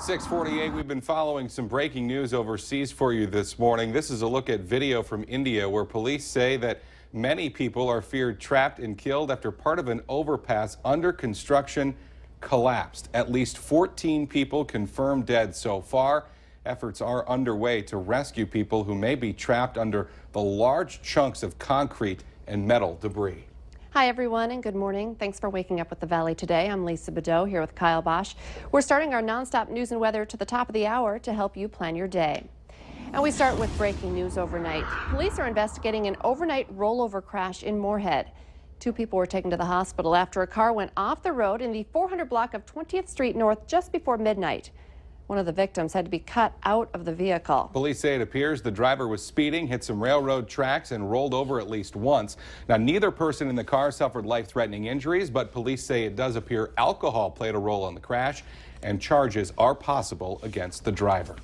6:48, we've been following some breaking news overseas for you this morning. This is a look at video from India where police say that many people are feared trapped and killed after part of an overpass under construction collapsed. At least 14 people confirmed dead so far. Efforts are underway to rescue people who may be trapped under the large chunks of concrete and metal debris. Hi, everyone, and good morning. Thanks for waking up with the Valley today. I'm Lisa Bedeau here with Kyle Bosch. We're starting our nonstop news and weather to the top of the hour to help you plan your day. And we start with breaking news overnight. Police are investigating an overnight rollover crash in Moorhead. 2 people were taken to the hospital after a car went off the road in the 400 block of 20th Street North just before midnight. One of the victims had to be cut out of the vehicle. Police say it appears the driver was speeding, hit some railroad tracks, and rolled over at least once. Now, neither person in the car suffered life-threatening injuries, but police say it does appear alcohol played a role in the crash, and charges are possible against the driver.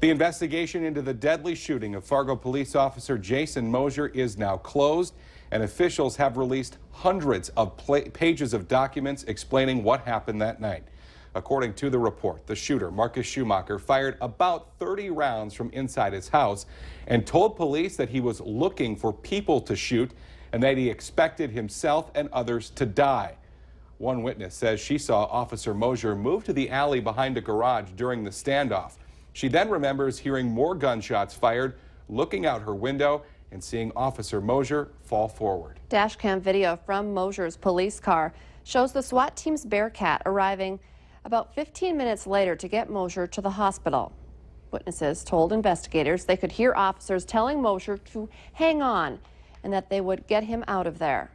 The investigation into the deadly shooting of Fargo police officer Jason Mosier is now closed, and officials have released hundreds of pages of documents explaining what happened that night. According to the report, the shooter, Marcus Schumacher, fired about 30 rounds from inside his house and told police that he was looking for people to shoot and that he expected himself and others to die. One witness says she saw Officer Mosier move to the alley behind a garage during the standoff. She then remembers hearing more gunshots fired, looking out her window, and seeing Officer Mosier fall forward. Dashcam video from Mosier's police car shows the SWAT team's Bearcat arriving about 15 minutes later to get Mosier to the hospital. Witnesses told investigators they could hear officers telling Mosier to hang on and that they would get him out of there.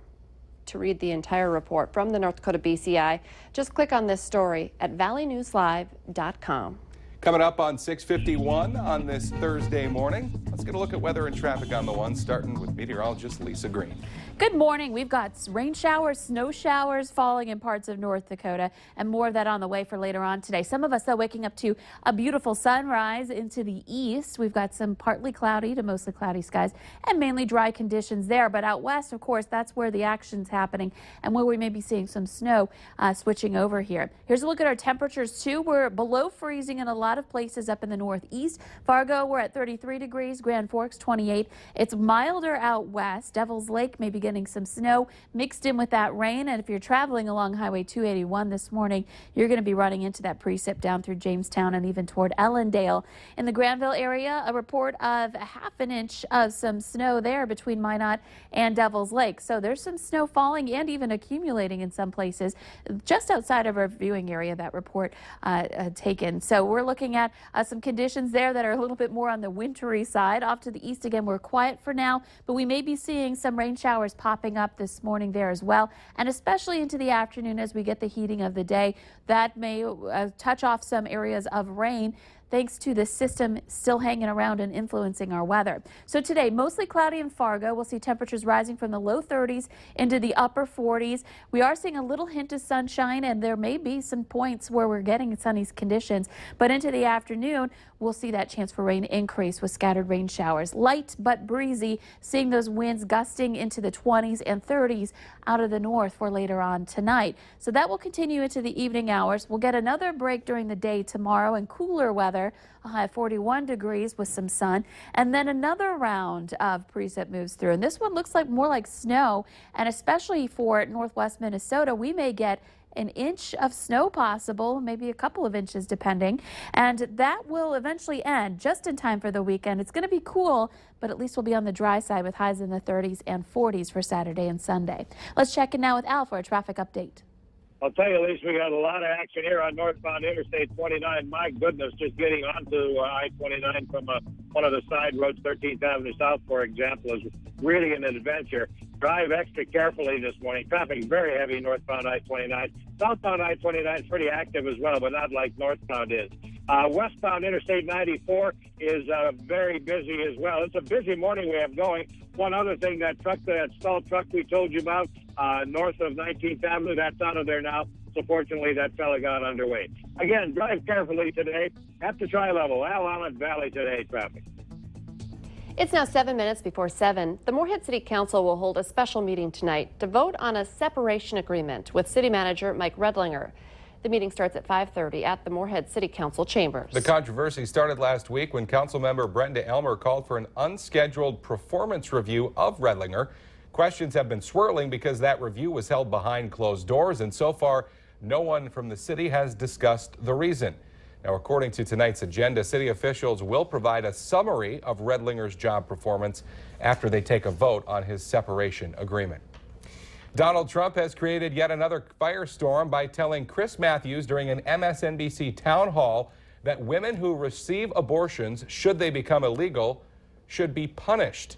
To read the entire report from the North Dakota BCI, just click on this story at valleynewslive.com. Coming up on 6:51 on this Thursday morning, let's get a look at weather and traffic on the one, starting with meteorologist Lisa Green. Good morning. We've got rain showers, snow showers falling in parts of North Dakota, and more of that on the way for later on today. Some of us, though, waking up to a beautiful sunrise into the east. We've got some partly cloudy to mostly cloudy skies and mainly dry conditions there. But out west, of course, that's where the action's happening and where we may be seeing some snow switching over here. Here's a look at our temperatures, too. We're below freezing in a lot of places up in the northeast. Fargo, we're at 33 degrees. Grand Forks, 28. It's milder out west. Devil's Lake may be getting some snow mixed in with that rain, and if you're traveling along Highway 281 this morning, you're going to be running into that precip down through Jamestown and even toward Ellendale. In the Granville area, a report of a half an inch of some snow there between Minot and Devil's Lake. So there's some snow falling and even accumulating in some places just outside of our viewing area, that report taken. So we're looking at some conditions there that are a little bit more on the wintry side. Off to the east again, we're quiet for now, but we may be seeing some rain showers popping up this morning there as well, and especially into the afternoon as we get the heating of the day. That may touch off some areas of rain thanks to the system still hanging around and influencing our weather. So today, mostly cloudy in Fargo. We'll see temperatures rising from the low 30s into the upper 40s. We are seeing a little hint of sunshine, and there may be some points where we're getting sunny conditions. But into the afternoon, we'll see that chance for rain increase with scattered rain showers. Light but breezy, seeing those winds gusting into the 20s and 30s out of the north for later on tonight. So that will continue into the evening hours. We'll get another break during the day tomorrow and cooler weather. A high of 41 degrees with some sun, and then another round of precip moves through, and this one looks like more like snow, and especially for northwest Minnesota, we may get an inch of snow possible, maybe a couple of inches depending, and that will eventually end just in time for the weekend. It's going to be cool, but at least we'll be on the dry side with highs in the 30s and 40s for Saturday and Sunday. Let's check in now with Al for a traffic update. I'll tell you, at least we got a lot of action here on northbound Interstate 29. My goodness, just getting onto I-29 from one of the side roads, 13th Avenue South, for example, is really an adventure. Drive extra carefully this morning. Traffic very heavy northbound I-29. Southbound I-29 is pretty active as well, but not like northbound is. Westbound Interstate 94 is very busy as well. It's a busy morning we have going. One other thing, that stalled truck we told you about north of 19th Avenue, that's out of there now. So fortunately, that fella got underway. Again, drive carefully today at the tri-level. Allen Valley today traffic. It's now 7 minutes before 7. The Moorhead City Council will hold a special meeting tonight to vote on a separation agreement with City Manager Mike Redlinger. The meeting starts at 5:30 at the Moorhead City Council chambers. The controversy started last week when Councilmember Brenda Elmer called for an unscheduled performance review of Redlinger. Questions have been swirling because that review was held behind closed doors, and so far, no one from the city has discussed the reason. Now, according to tonight's agenda, city officials will provide a summary of Redlinger's job performance after they take a vote on his separation agreement. Donald Trump has created yet another firestorm by telling Chris Matthews during an MSNBC town hall that women who receive abortions, should they become illegal, should be punished.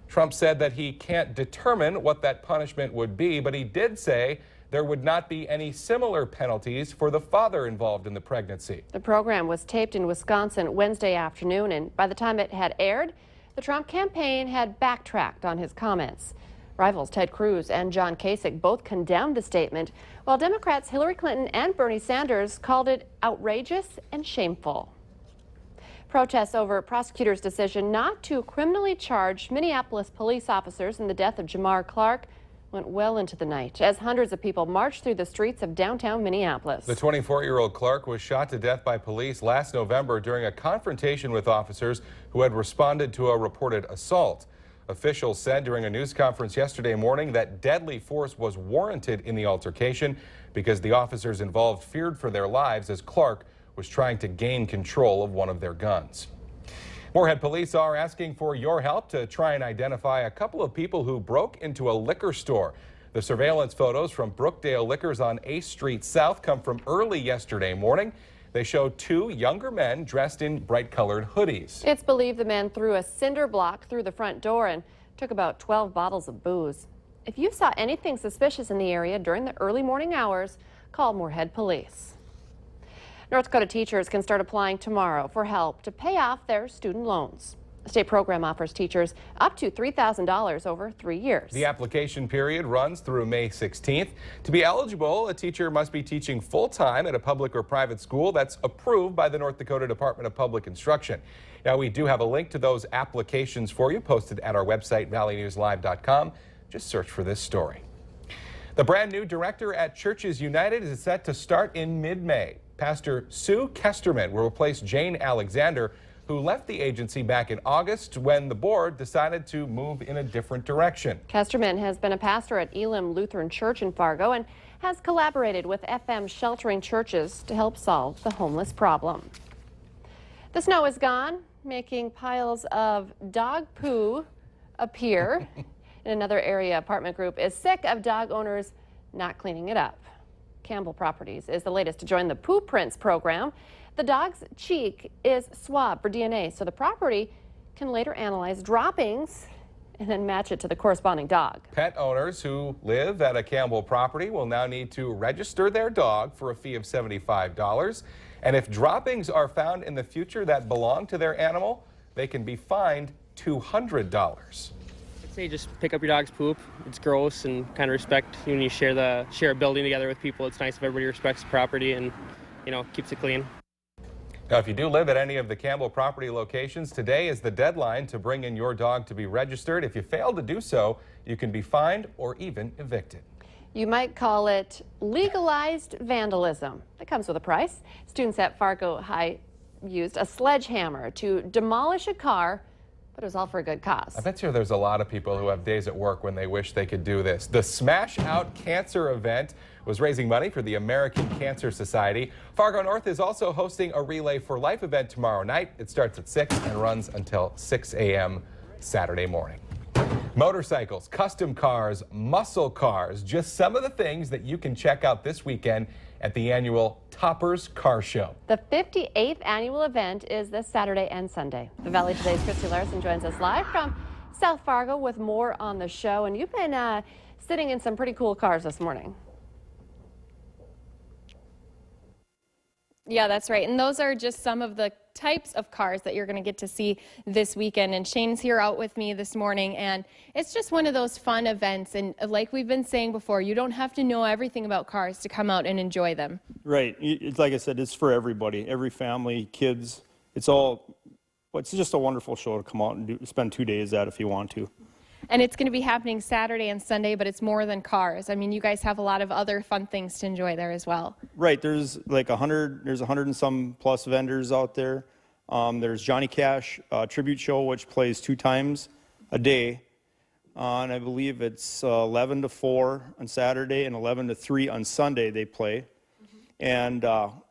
Trump said that he can't determine what that punishment would be, but he did say there would not be any similar penalties for the father involved in the pregnancy. The program was taped in Wisconsin Wednesday afternoon, and by the time it had aired, the Trump campaign had backtracked on his comments. Rivals Ted Cruz and John Kasich both condemned the statement, while Democrats Hillary Clinton and Bernie Sanders called it outrageous and shameful. Protests over prosecutors' decision not to criminally charge Minneapolis police officers in the death of Jamar Clark went well into the night as hundreds of people marched through the streets of downtown Minneapolis. The 24-year-old Clark was shot to death by police last November during a confrontation with officers who had responded to a reported assault. Officials said during a news conference yesterday morning that deadly force was warranted in the altercation because the officers involved feared for their lives as Clark was trying to gain control of one of their guns. Moorhead police are asking for your help to try and identify a couple of people who broke into a liquor store. The surveillance photos from Brookdale Liquors on 8th Street South come from early yesterday morning. They show two younger men dressed in bright-colored hoodies. It's believed the men threw a cinder block through the front door and took about 12 bottles of booze. If you saw anything suspicious in the area during the early morning hours, call Moorhead Police. North Dakota teachers can start applying tomorrow for help to pay off their student loans. The state program offers teachers up to $3,000 over 3 years. The application period runs through May 16th. To be eligible, a teacher must be teaching full-time at a public or private school that's approved by the North Dakota Department of Public Instruction. Now, we do have a link to those applications for you posted at our website, valleynewslive.com. Just search for this story. The brand new director at Churches United is set to start in mid-May. Pastor Sue Kesterman will replace Jane Alexander, who left the agency back in August when the board decided to move in a different direction. Kesterman has been a pastor at Elam Lutheran Church in Fargo and has collaborated with FM sheltering churches to help solve the homeless problem. The snow is gone, making piles of dog poo appear. In another area, apartment group is sick of dog owners not cleaning it up. Campbell Properties is the latest to join the Poo Prints program. The dog's cheek is swabbed for DNA, so the property can later analyze droppings and then match it to the corresponding dog. Pet owners who live at a Campbell property will now need to register their dog for a fee of $75. And if droppings are found in the future that belong to their animal, they can be fined $200. I'd say just pick up your dog's poop. It's gross, and kind of respect when you share a building together with people. It's nice if everybody respects the property and, keeps it clean. Now, if you do live at any of the Campbell property locations, today is the deadline to bring in your dog to be registered. If you fail to do so, you can be fined or even evicted. You might call it legalized vandalism. That comes with a price. Students at Fargo High used a sledgehammer to demolish a car, but it was all for a good cause. I bet you there's a lot of people who have days at work when they wish they could do this. The Smash Out Cancer event was raising money for the American Cancer Society. Fargo North is also hosting a Relay for Life event tomorrow night. It starts at 6 and runs until 6 a.m. Saturday morning. Motorcycles, custom cars, muscle cars, just some of the things that you can check out this weekend at the annual Toppers Car Show. The 58th annual event is this Saturday and Sunday. The Valley Today's Kristi Larson joins us live from South Fargo with more on the show. And you've been sitting in some pretty cool cars this morning. Yeah, that's right. And those are just some of the types of cars that you're going to get to see this weekend. And Shane's here out with me this morning, and it's just one of those fun events. And like we've been saying before, you don't have to know everything about cars to come out and enjoy them. Right. It's like I said, it's for everybody, every family, kids. It's just a wonderful show to come out and spend 2 days at if you want to. And it's going to be happening Saturday and Sunday, but it's more than cars. I mean, you guys have a lot of other fun things to enjoy there as well. Right, there's like 100 and some plus vendors out there. There's Johnny Cash tribute show, which plays 2 times a day. And I believe it's 11 to 4 on Saturday and 11 to 3 on Sunday they play. And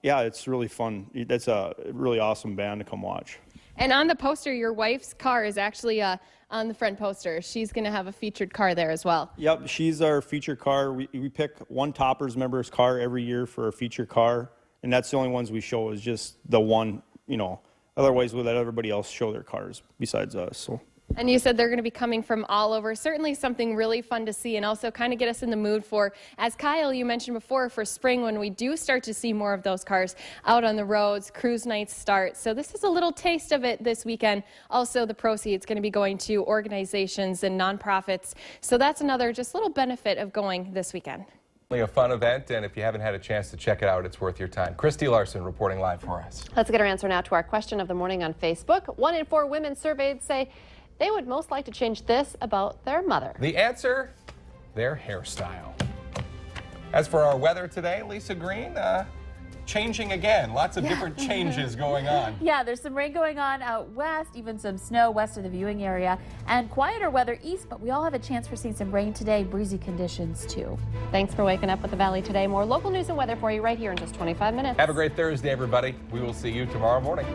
yeah, it's really fun. That's a really awesome band to come watch. And on the poster, your wife's car is actually on the front poster. She's going to have a featured car there as well. Yep, she's our feature car. We pick one Toppers member's car every year for a feature car. And that's the only ones we show is just the one, you know. Otherwise, we'll let everybody else show their cars besides us. So. And you said they're going to be coming from all over. Certainly something really fun to see and also kind of get us in the mood for, as Kyle, you mentioned before, for spring when we do start to see more of those cars out on the roads, cruise nights start. So this is a little taste of it this weekend. Also, the proceeds going to be going to organizations and nonprofits. So that's another just little benefit of going this weekend. A fun event, and if you haven't had a chance to check it out, it's worth your time. Kristi Larson reporting live for us. Let's get our answer now to our question of the morning on Facebook. 1 in 4 women surveyed say they would most like to change this about their mother. The answer, their hairstyle. As for our weather today, Lisa Green, changing again. Lots of different changes going on. Yeah, there's some rain going on out west, even some snow west of the viewing area, and quieter weather east, but we all have a chance for seeing some rain today, breezy conditions too. Thanks for waking up with the Valley today. More local news and weather for you right here in just 25 minutes. Have a great Thursday, everybody. We will see you tomorrow morning.